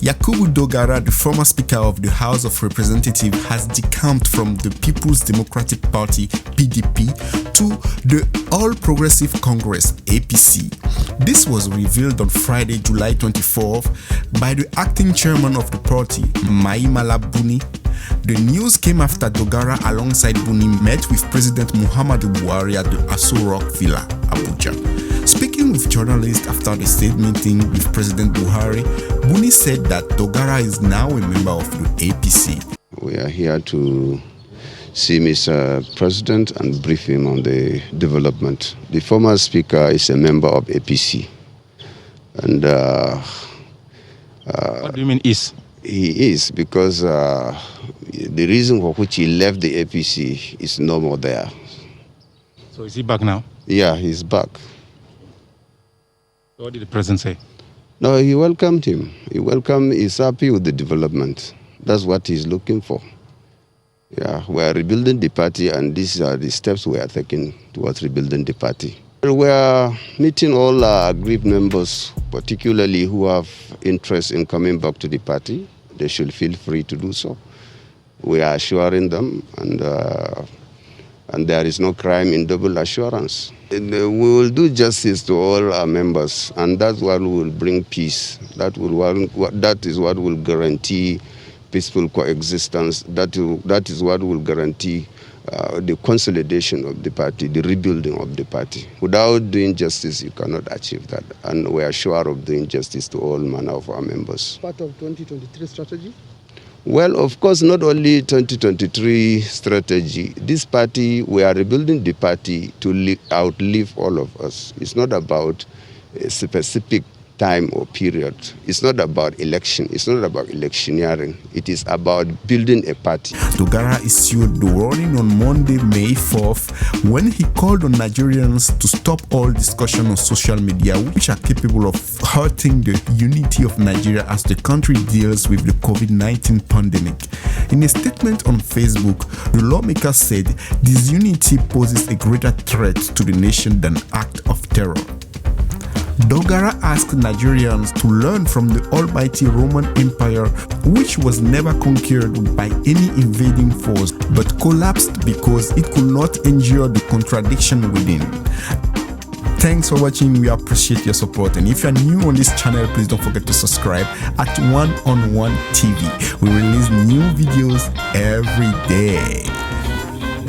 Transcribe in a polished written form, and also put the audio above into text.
Yakubu Dogara, the former Speaker of the House of Representatives, has decamped from the People's Democratic Party (PDP) to the All Progressive Congress (APC). This was revealed on Friday, July 24th, by the acting chairman of the party, Mai Mala Buni. The news came after Dogara alongside Buni met with President Muhammadu Buhari at the Aso Rock Villa, Abuja. Speaking with journalists after the state meeting with President Buhari, Buni said that Dogara is now a member of the APC. We are here to see Mr. President and brief him on the development. The former speaker is a member of APC. And what do you mean is? He is because the reason for which he left the APC is no more there. So is he back now? Yeah, he's back. So what did the president say? No, he welcomed him. He's happy with the development. That's what he's looking for. Yeah, we are rebuilding the party, and these are the steps we are taking towards rebuilding the party. We are meeting all our aggrieved members, particularly who have interest in coming back to the party. They should feel free to do so. We are assuring them, and there is no crime in double assurance. We will do justice to all our members, and that's what will bring peace. That is what will guarantee peaceful coexistence. That is what will guarantee the consolidation of the party, the rebuilding of the party. Without doing justice, you cannot achieve that. And we are sure of doing justice to all manner of our members. Part of 2023 strategy? Well, of course, not only 2023 strategy. This party, we are rebuilding the party to outlive all of us. It's not about a specific time or period. It's not about election. It's not about electioneering. It is about building a party. Dogara issued the warning on Monday, May 4th, when he called on Nigerians to stop all discussion on social media which are capable of hurting the unity of Nigeria as the country deals with the COVID-19 pandemic. In a statement on Facebook, the lawmaker said disunity poses a greater threat to the nation than act of terror. Dogara asked Nigerians to learn from the almighty Roman Empire, which was never conquered by any invading force, but collapsed because it could not endure the contradiction within. Thanks for watching. We appreciate your support, and if you're new on this channel, please don't forget to subscribe at One on One TV. We release new videos every day.